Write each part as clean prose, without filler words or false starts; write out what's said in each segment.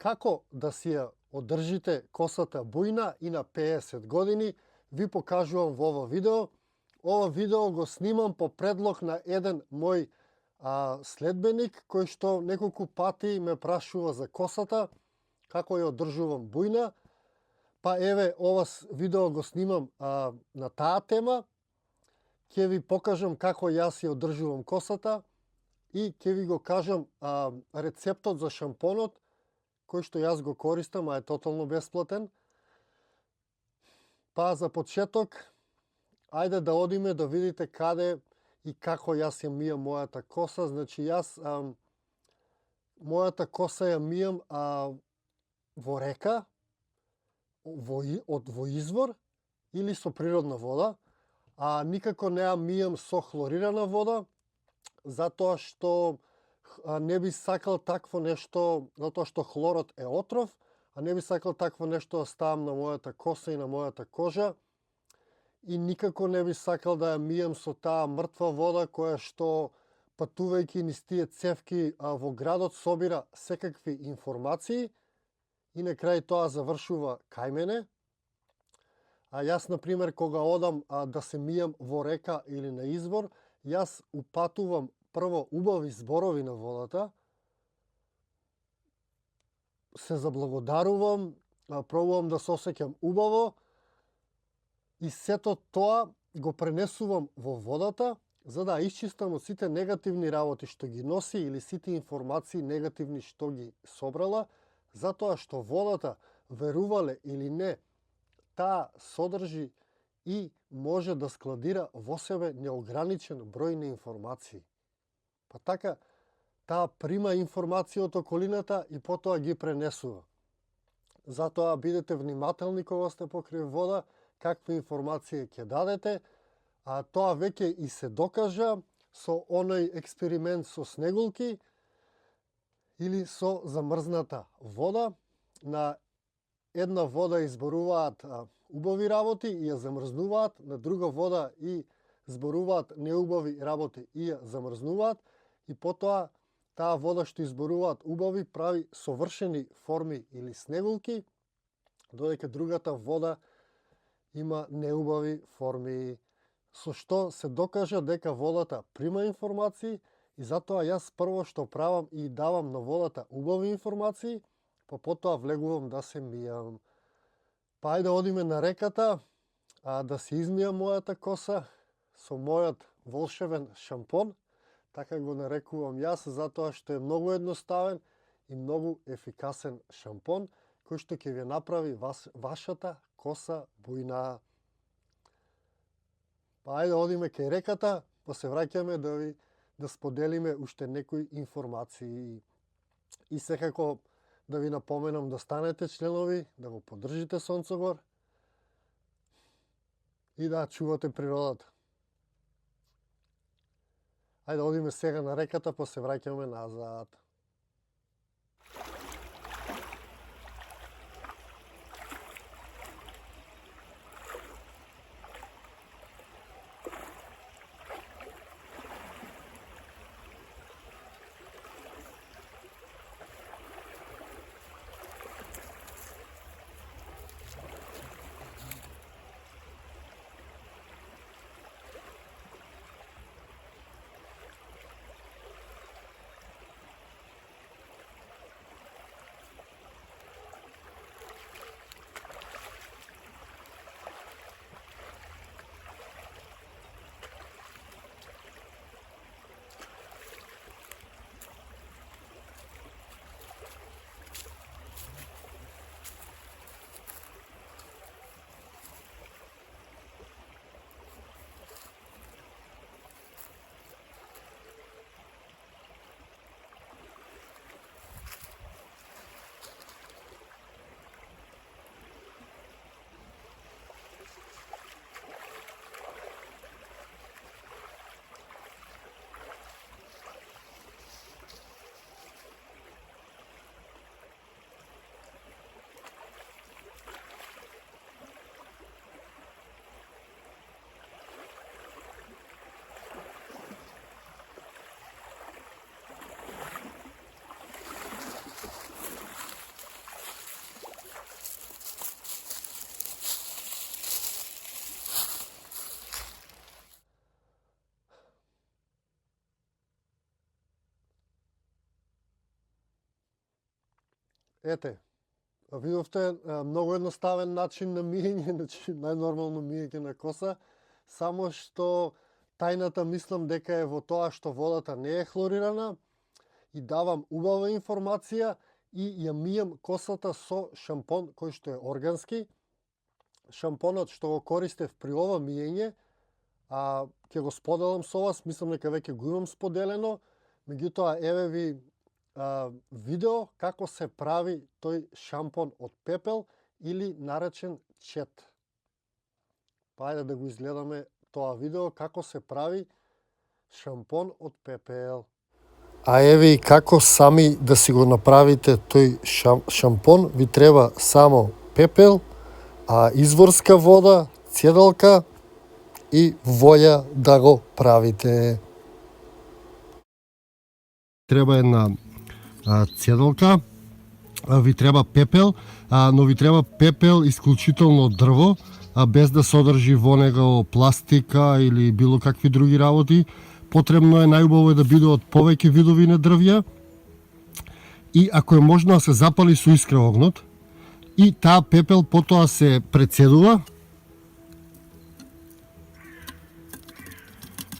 Како да си ја одржите косата бујна и на 50 години, ви покажувам во ова видео. Ова видео го снимам по предлог на еден мој следбеник, кој што неколку пати ме прашува за косата, како ја одржувам бујна. Па еве, ова видео го снимам на таа тема. Ќе ви покажам како јас ја одржувам косата и ќе ви го кажам рецептот за шампонот, кој што јас го користам, а е тотално бесплатен. Па за почеток, ајде да одиме да видите каде и како јас ја мијам мојата коса. Значи јас мојата коса ја мијам во река, во извор или со природна вода, а никако не ја мијам со хлорирана вода, затоа што не би сакал такво нешто, затоа што хлорот е отров, а не би сакал такво нешто да ставам на мојата коса и на мојата кожа. И никако не би сакал да ја мијам со таа мртва вода која што, патувајќи низ тие цевки во градот, собира секакви информации и на крај тоа завршува кај мене. А јас, например, кога одам да се мијам во река или на извор, јас упатувам прво убави зборови на водата, се заблагодарувам, пробувам да се осеќам убаво и сето тоа го пренесувам во водата, за да исчистам од сите негативни работи што ги носи или сите информации негативни што ги собрала, затоа што водата, верувале или не, таа содржи и може да складира во себе неограничен број на информации. Па така, таа прима информација од околината и потоа ги пренесува. Затоа бидете внимателни кога сте покрај вода, какви информации ќе дадете, а тоа веќе и се докажа со оној експеримент со снегулки или со замрзната вода. На една вода изборуваат убави работи и ја замрзнуваат, на друга вода и зборуваат неубави работи и ја замрзнуваат, и потоа таа вода што изборуваат убави прави совршени форми или снегулки, додека другата вода има неубави форми, со што се докажа дека водата прима информации и затоа јас прво што правам и давам на водата убави информации, па потоа влегувам да се мијам. Па ајде одиме на реката, да се измијам мојата коса со мојот волшебен шампон, така го нарекувам јас, затоа што е многу едноставен и многу ефикасен шампон, кој што ќе ви направи вашата коса бујна. Па ајде одиме кај реката, па се враќаме да споделиме уште некои информации. И секако да ви напоменам да станете членови, да го поддржите Сонцогор и да чувате природата. Ајде одиме сега на реката, па се враќаме назад. ете, видовте многу едноставен начин на миење, значи најнормално миење на коса, само што тајната мислам дека е во тоа што водата не е хлорирана и давам убава информација и ја мијам косата со шампон кој што е органски. Шампонот што го користев при ова миење, ќе го споделам со вас, мислам дека веќе го имам споделено, меѓутоа еве ви видео како се прави тој шампон од пепел или наречен чет. Па ајде да го изгледаме тоа видео како се прави шампон од пепел. А еве и како сами да си го направите тој шампон. Ви треба само пепел, изворска вода, цедалка и воја да го правите. Треба една цедалка, ви треба пепел, но ви треба пепел исклучително дрво, без да содржи во него пластика или било какви други работи. Потребно е најубаво да биде од повеќе видови на дрвја и ако е можно да се запали со искра огнот и таа пепел потоа се прецедува.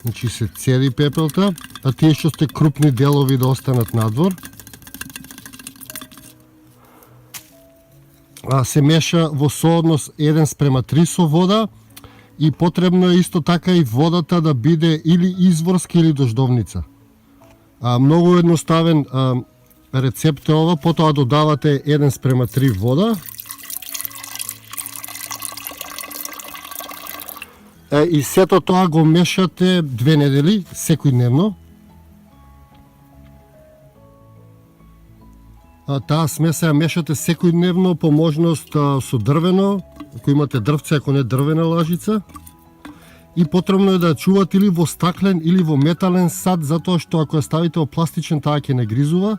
Значи се цеди пепелта, а тие што сте крупни делови да останат надвор. Се меша во сооднос 1:3 со вода и потребно е исто така и водата да биде или изворска или дождовница. Многу едноставен рецепт е ова, потоа додавате 1:3 вода. И сето тоа го мешате 2 недели, секојдневно. Таа смеса ја мешате секојдневно, по можност со дрвено, ако имате дрвце, ако не дрвена лажица. И потребно е да ја чувате или во стаклен или во метален сад, затоа што ако ја ставите во пластичен, таа ќе не гризува.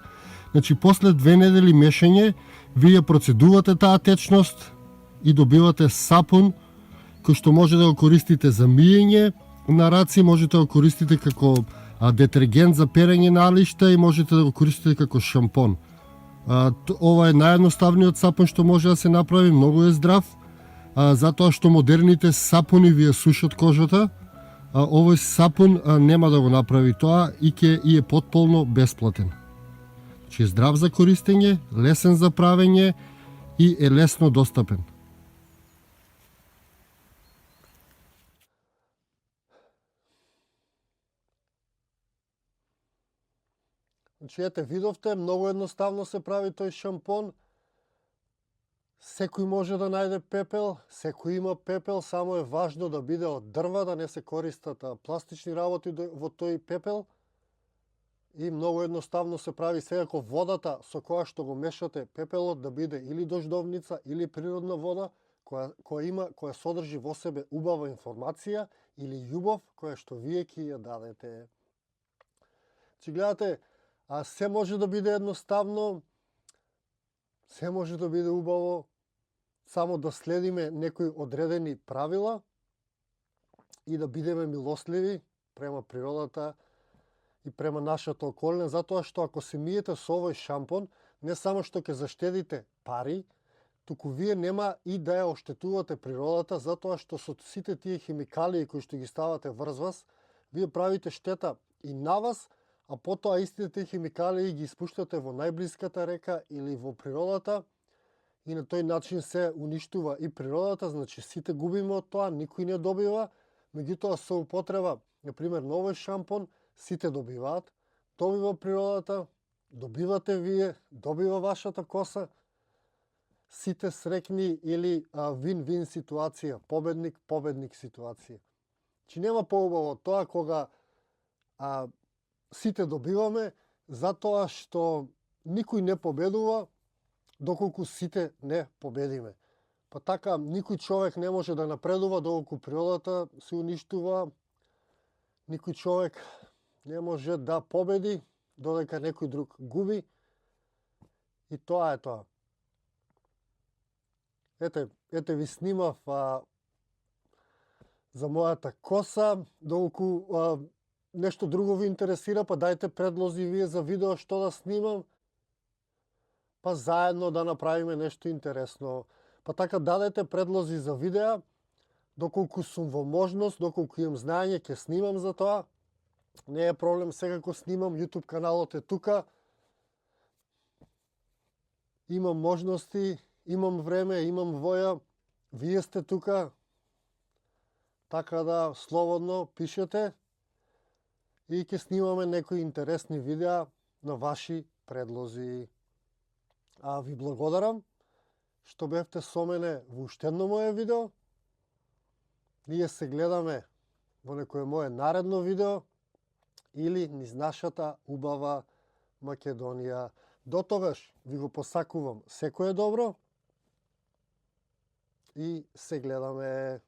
Значи, после 2 недели мешање, вие процедувате таа течност и добивате сапун, кој што може да го користите за миење на раци, можете да го користите како детергент за перење на алишта и можете да го користите како шампон. Ова е наједноставниот сапун што може да се направи, многу е здрав, затоа што модерните сапуни ви ја сушат кожата. Овој сапун нема да го направи тоа и е потполно бесплатен. Значи е здрав за користење, лесен за правење и е лесно достапен. Значи, ете, видовте, многу едноставно се прави тој шампон. Секој може да најде пепел, секој има пепел, само е важно да биде од дрва, да не се користат пластични работи во тој пепел. И многу едноставно се прави, секако водата со која што го мешате пепелот да биде или дождовница, или природна вода, која содржи во себе убава информација или љубов, која што вие ќе ја дадете. Чи гледате, се може да биде едноставно, се може да биде убаво, само да следиме некои одредени правила и да бидеме милостливи према природата и према нашата околина, затоа што ако се миете со овој шампон, не само што ќе заштедите пари, туку вие нема и да ја оштетувате природата, затоа што со сите тие химикалии кои што ги ставате врз вас, вие правите штета и на вас, а потоа истите тие химикалии ги испуштате во најблиската река или во природата и на тој начин се уништува и природата, значи сите губиме од тоа, никој не добива, меѓутоа со употреба, например, на овој шампон, сите добиваат, добива природата, добивате вие, добива вашата коса, сите срекни или вин-вин ситуација, победник ситуација. Чи нема поубаво тоа кога сите добиваме, затоа што никој не победува, доколку сите не победиме. Па така, никој човек не може да напредува доколку природата се уништува, никој човек не може да победи додека некој друг губи. И тоа е тоа. Ете ви снимав за мојата коса, доколку нешто друго ви интересира, па дајте предлози вие за видео што да снимам. па заедно да направиме нешто интересно. Па така дадете предлози за видеа, доколку сум во можност, доколку имам знаење, ќе снимам за тоа. Не е проблем, секако снимам, YouTube каналот е тука. Имам можности, имам време, имам воја, вие сте тука. Така да слободно пишете и ќе снимаме некои интересни видеа на ваши предлози. А ви благодарам што бевте со мене во уште едно моје видео. Ние се гледаме во некое мое наредно видео или низ нашата убава Македонија. До тогаш ви го посакувам секое добро и се гледаме.